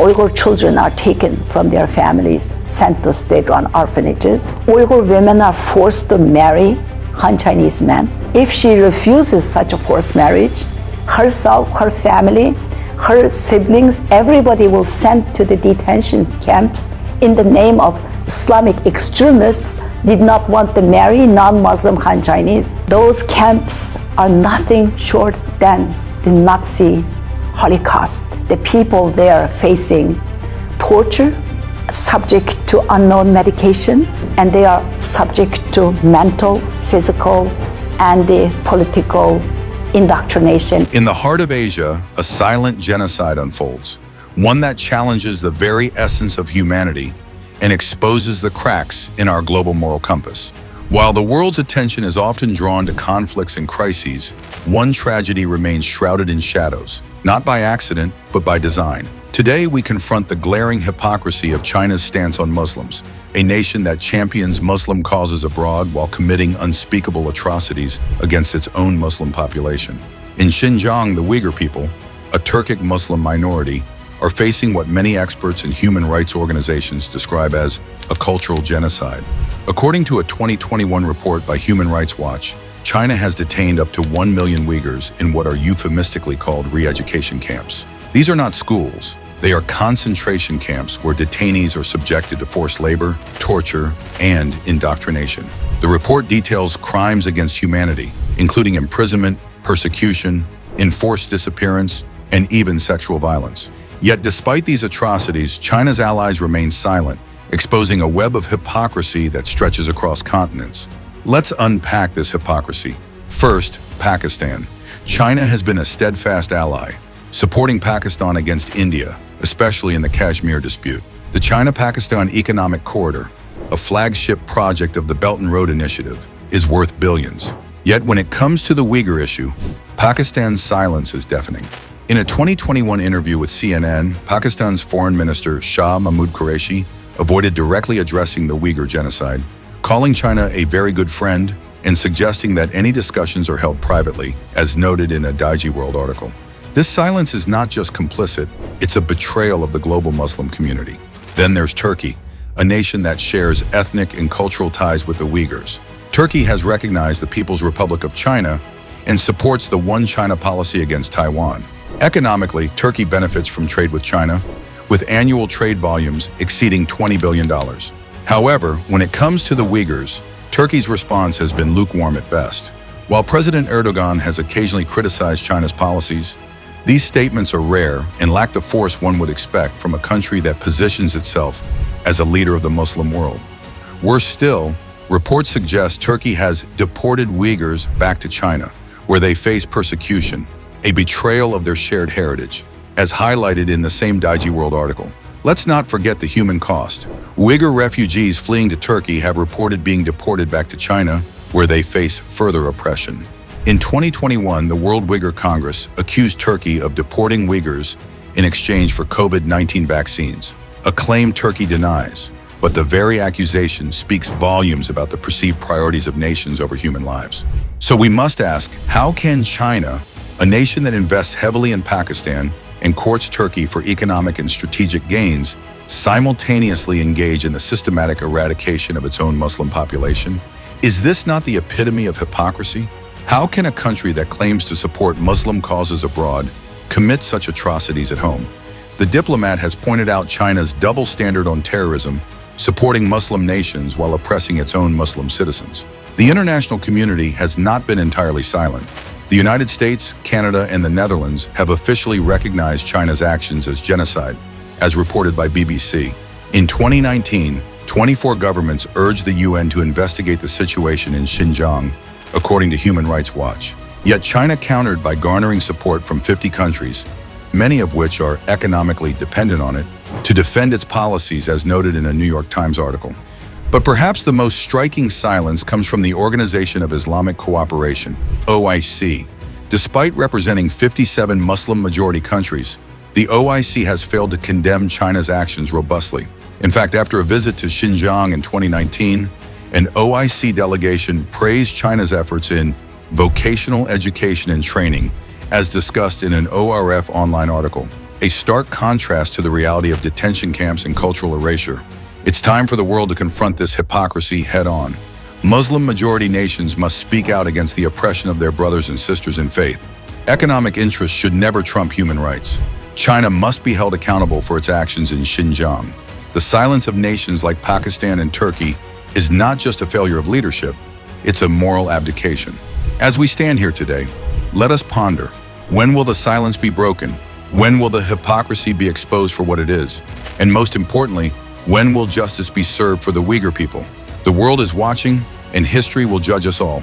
Uyghur children are taken from their families, sent to state-run orphanages. Uyghur women are forced to marry Han Chinese men. If she refuses such a forced marriage, herself, her family, her siblings, everybody will sent to the detention camps in the name of Islamic extremists did not want to marry non-Muslim Han Chinese. Those camps are nothing short than the Nazi Holocaust. The people there facing torture, subject to unknown medications, and they are subject to mental, physical, and the political indoctrination. In the heart of Asia, a silent genocide unfolds, one that challenges the very essence of humanity and exposes the cracks in our global moral compass. While the world's attention is often drawn to conflicts and crises, one tragedy remains shrouded in shadows, not by accident, but by design. Today, we confront the glaring hypocrisy of China's stance on Muslims, a nation that champions Muslim causes abroad while committing unspeakable atrocities against its own Muslim population. In Xinjiang, the Uyghur people, a Turkic Muslim minority, are facing what many experts and human rights organizations describe as a cultural genocide. According to a 2021 report by Human Rights Watch, China has detained up to 1 million Uyghurs in what are euphemistically called re-education camps. These are not schools. They are concentration camps where detainees are subjected to forced labor, torture, and indoctrination. The report details crimes against humanity, including imprisonment, persecution, enforced disappearance, and even sexual violence. Yet despite these atrocities, China's allies remain silent, exposing a web of hypocrisy that stretches across continents. Let's unpack this hypocrisy. First, Pakistan. China has been a steadfast ally, supporting Pakistan against India, especially in the Kashmir dispute. The China-Pakistan Economic Corridor, a flagship project of the Belt and Road Initiative, is worth billions. Yet when it comes to the Uyghur issue, Pakistan's silence is deafening. In a 2021 interview with CNN, Pakistan's Foreign Minister Shah Mahmood Qureshi avoided directly addressing the Uyghur genocide, calling China a very good friend and suggesting that any discussions are held privately, as noted in a Daiji World article. This silence is not just complicit, it's a betrayal of the global Muslim community. Then there's Turkey, a nation that shares ethnic and cultural ties with the Uyghurs. Turkey has recognized the People's Republic of China and supports the One China policy against Taiwan. Economically, Turkey benefits from trade with China, with annual trade volumes exceeding $20 billion. However, when it comes to the Uyghurs, Turkey's response has been lukewarm at best. While President Erdogan has occasionally criticized China's policies, these statements are rare and lack the force one would expect from a country that positions itself as a leader of the Muslim world. Worse still, reports suggest Turkey has deported Uyghurs back to China, where they face persecution, a betrayal of their shared heritage, as highlighted in the same Daiji World article. Let's not forget the human cost. Uyghur refugees fleeing to Turkey have reported being deported back to China, where they face further oppression. In 2021, the World Uyghur Congress accused Turkey of deporting Uyghurs in exchange for COVID-19 vaccines, a claim Turkey denies, but the very accusation speaks volumes about the perceived priorities of nations over human lives. So we must ask, how can China, a nation that invests heavily in Pakistan and courts Turkey for economic and strategic gains, simultaneously engage in the systematic eradication of its own Muslim population? Is this not the epitome of hypocrisy? How can a country that claims to support Muslim causes abroad commit such atrocities at home? The diplomat has pointed out China's double standard on terrorism, supporting Muslim nations while oppressing its own Muslim citizens. The international community has not been entirely silent. The United States, Canada, and the Netherlands have officially recognized China's actions as genocide, as reported by BBC. In 2019, 24 governments urged the UN to investigate the situation in Xinjiang, according to Human Rights Watch. Yet China countered by garnering support from 50 countries, many of which are economically dependent on it, to defend its policies, as noted in a New York Times article. But perhaps the most striking silence comes from the Organization of Islamic Cooperation, OIC. Despite representing 57 Muslim-majority countries, the OIC has failed to condemn China's actions robustly. In fact, after a visit to Xinjiang in 2019, an OIC delegation praised China's efforts in vocational education and training, as discussed in an ORF online article. a stark contrast to the reality of detention camps and cultural erasure. It's time for the world to confront this hypocrisy head-on. Muslim-majority nations must speak out against the oppression of their brothers and sisters in faith. Economic interests should never trump human rights. China must be held accountable for its actions in Xinjiang. The silence of nations like Pakistan and Turkey is not just a failure of leadership, it's a moral abdication. As we stand here today, let us ponder, when will the silence be broken? When will the hypocrisy be exposed for what it is? And most importantly, when will justice be served for the Uyghur people? The world is watching, and history will judge us all.